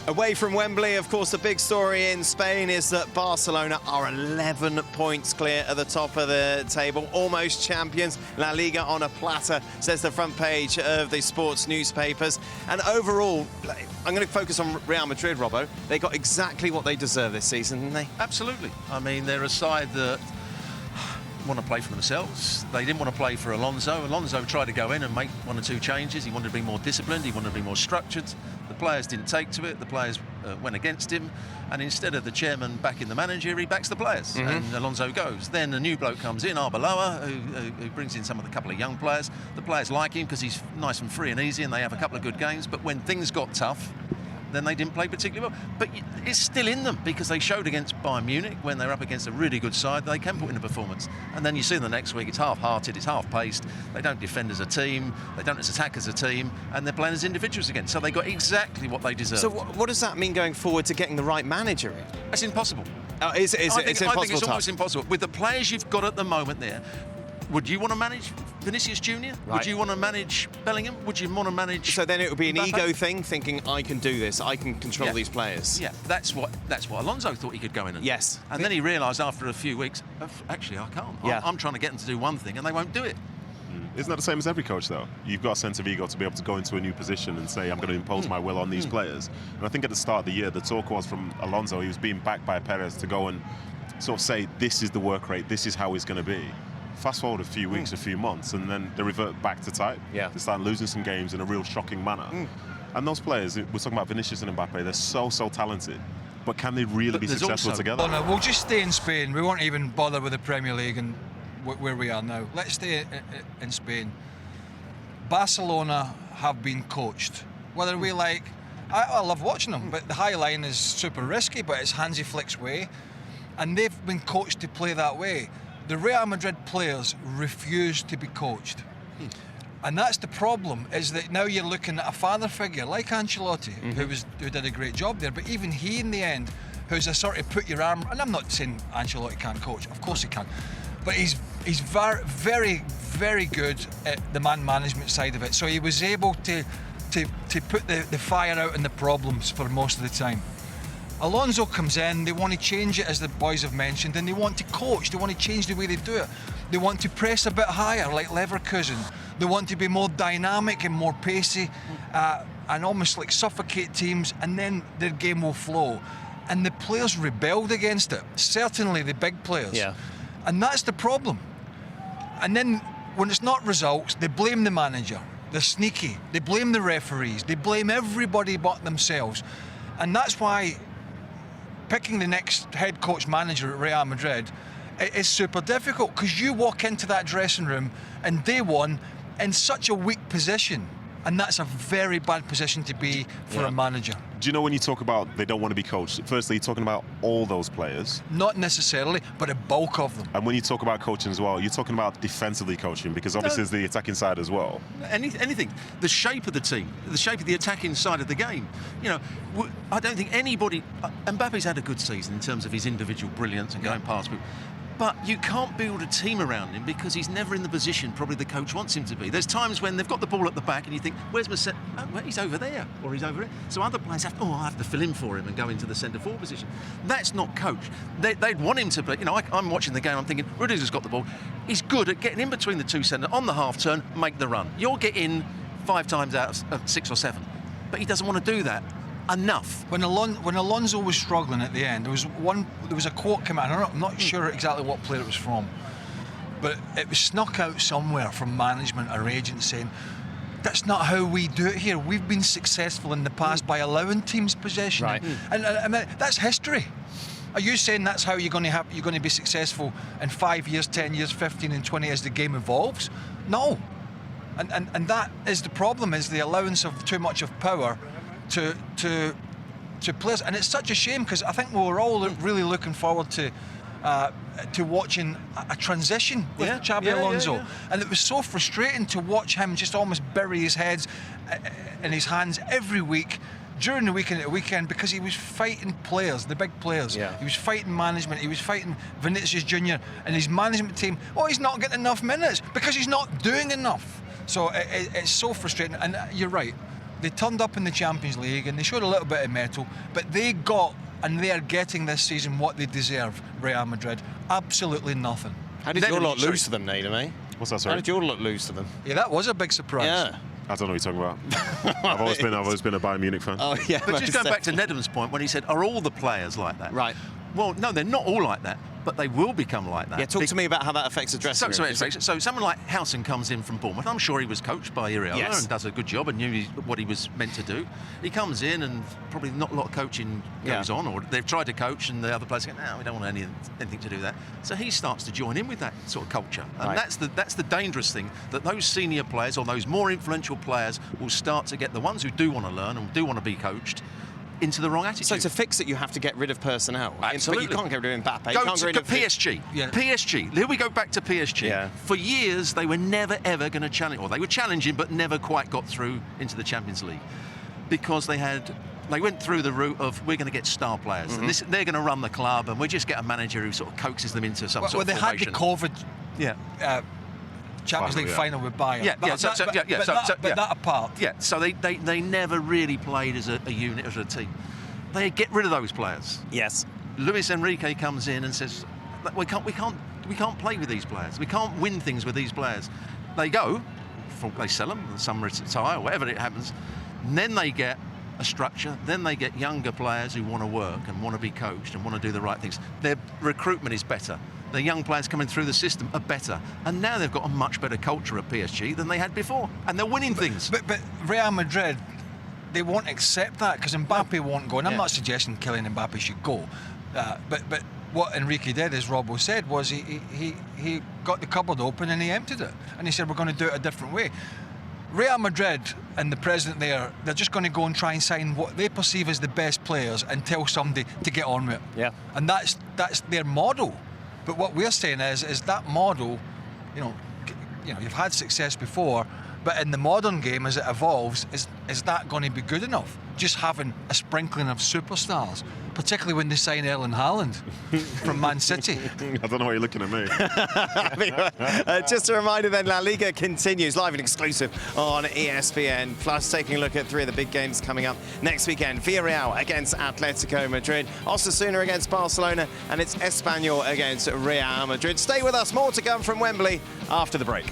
Away from Wembley, of course, the big story in Spain is that Barcelona are 11 points clear at the top of the table, almost champions. La Liga on a platter, says the front page of the sports newspapers. And overall, I'm going to focus on Real Madrid, Robbo. They got exactly what they deserve this season, didn't they? Absolutely. I mean, they're a side that want to play for themselves. They didn't want to play for Alonso. Alonso tried to go in and make one or two changes. He wanted to be more disciplined. He wanted to be more structured. The players didn't take to it. The players went against him. And instead of the chairman backing the manager, he backs the players. And Alonso goes. Then a new bloke comes in, Arbeloa, who brings in a couple of young players. The players like him because he's nice and free and easy, and they have a couple of good games. But when things got tough, then they didn't play particularly well. But it's still in them because they showed against Bayern Munich when they're up against a really good side, they can put in a performance. And then you see them the next week, it's half-hearted, it's half-paced, they don't defend as a team, they don't attack as a team, and they're playing as individuals again. So they got exactly what they deserve. So what does that mean going forward to getting the right manager in? It's impossible. It's I think it's almost tough. impossible. With the players you've got at the moment there, would you want to manage Vinicius Jr.? Right. Would you want to manage Bellingham? Would you want to manage... So then it would be an Mbappe? ego thing, thinking, I can do this, I can control Yeah. these players. Yeah, that's what Alonso thought he could go in and... Yes. And then he realised after a few weeks, actually, I can't. Yeah. I'm trying to get them to do one thing and they won't do it. Isn't that the same as every coach, though? You've got a sense of ego to be able to go into a new position and say, I'm going to impose my will on these players. And I think at the start of the year, the talk was from Alonso, he was being backed by Perez to go and sort of say, this is the work rate, this is how it's going to be. Fast forward a few weeks, a few months, and then they revert back to type. Yeah. They start losing some games in a real shocking manner. And those players, we're talking about Vinicius and Mbappe, they're so talented. But can they really be there's successful also- together? Oh, no, we'll just stay in Spain. We won't even bother with the Premier League and where we are now. Let's stay in Spain. Barcelona have been coached. Whether we like... I love watching them, but the high line is super risky, but it's Hansi Flick's way. And they've been coached to play that way. The Real Madrid players refuse to be coached. And that's the problem, is that now you're looking at a father figure like Ancelotti, who did a great job there, but even he in the end, who's a sort of put your arm, and I'm not saying Ancelotti can't coach, of course he can, but he's very, very good at the man management side of it. So he was able to put the fire out in the problems for most of the time. Alonso comes in, they want to change it, as the boys have mentioned, and they want to coach, they want to change the way they do it. They want to press a bit higher, like Leverkusen. They want to be more dynamic and more pacey, and almost like suffocate teams, and then their game will flow. And the players rebelled against it, certainly the big players. Yeah. And that's the problem. And then when it's not results, they blame the manager. They're sneaky. They blame the referees. They blame everybody but themselves. And that's why picking the next head coach manager at Real Madrid is super difficult, because you walk into that dressing room in day one in such a weak position, and that's a very bad position to be for a manager. Do you know when you talk about they don't want to be coached, firstly, you're talking about all those players. Not necessarily, but a bulk of them. And when you talk about coaching as well, you're talking about defensively coaching, because obviously there's the attacking side as well. Anything. The shape of the team, the shape of the attacking side of the game. You know, I don't think anybody... Mbappe's had a good season in terms of his individual brilliance and going past people. But you can't build a team around him because he's never in the position probably the coach wants him to be. There's times when they've got the ball at the back and you think, where's my set? Oh, well, he's over there, or he's over there. So other players have, I have to fill in for him and go into the centre forward position. That's not coach. They'd want him to be, I'm watching the game, I'm thinking, Rudiger's got the ball. He's good at getting in between the two centre, on the half turn, make the run. You'll get in 5 times out of 6 or 7. But he doesn't want to do that enough. When Alonso was struggling at the end, there was a quote come out. I'm not sure exactly what player it was from, but it was snuck out somewhere from management or agents saying, "That's not how we do it here. We've been successful in the past by allowing teams possession." Right. And I mean, that's history. Are you saying that's how you're going to be successful in 5 years, 10 years, 15 and 20 as the game evolves? No. And that is the problem, is the allowance of too much of power to players. And it's such a shame, because I think we were all really looking forward to watching a transition with Xabi Alonso. And it was so frustrating to watch him just almost bury his head in his hands every week, during the week and at the weekend, because he was fighting players, the big players. Yeah. He was fighting management, he was fighting Vinicius Jr. and his management team. Oh, he's not getting enough minutes because he's not doing enough. So it's so frustrating. And you're right, they turned up in the Champions League and they showed a little bit of mettle, but they got, and they are getting this season what they deserve, Real Madrid. Absolutely nothing. How did your lot lose to them, Nedum, eh? What's that, How sorry? did your lot lose to them? Yeah, that was a big surprise. Yeah. I don't know what you're talking about. I've always been a Bayern Munich fan. Oh, yeah. But just going back to Nedum. Nedum's point when he said, are all the players like that? Right. Well, no, they're not all like that, but they will become like that. Yeah, talk to me about how that affects the dressing room. So someone like Howson comes in from Bournemouth. I'm sure he was coached by Arbeloa and does a good job and knew what he was meant to do. He comes in and probably not a lot of coaching goes on, or they've tried to coach and the other players go, no, we don't want anything to do with that. So he starts to join in with that sort of culture. And that's the dangerous thing, that those senior players or those more influential players will start to get the ones who do want to learn and do want to be coached into the wrong attitude. So to fix it, you have to get rid of personnel. Absolutely. But you can't get rid of Mbappe. Go to PSG. Yeah. PSG. Here we go back to PSG. Yeah. For years, they were never, ever going to challenge, or they were challenging, but never quite got through into the Champions League. Because they went through the route of, we're going to get star players. And they're going to run the club, and we just get a manager who sort of coaxes them into some sort of they formation. had the COVID Champions League final with Bayern. But that apart. Yeah, so they never really played as a unit, as a team. They get rid of those players. Yes. Luis Enrique comes in and says, we can't play with these players. We can't win things with these players. They go, they sell them, some retire, whatever it happens. And then they get a structure. Then they get younger players who want to work and want to be coached and want to do the right things. Their recruitment is better. The young players coming through the system are better. And now they've got a much better culture at PSG than they had before. And they're winning things. But Real Madrid, they won't accept that because Mbappe won't go. And I'm not suggesting Kylian Mbappe should go. But what Enrique did, as Robbo said, was he got the cupboard open and he emptied it. And he said, we're going to do it a different way. Real Madrid and the president there, they're just going to go and try and sign what they perceive as the best players and tell somebody to get on with it. Yeah. And that's their model. But what we're saying is that model, you've had success before, but in the modern game as it evolves, is that going to be good enough? Just having a sprinkling of superstars, particularly when they sign Erling Haaland from Man City. I don't know why you're looking at me. Just a reminder then, La Liga continues live and exclusive on ESPN Plus, taking a look at 3 of the big games coming up next weekend. Villarreal against Atletico Madrid, Osasuna against Barcelona, and it's Espanyol against Real Madrid. Stay with us, more to come from Wembley after the break.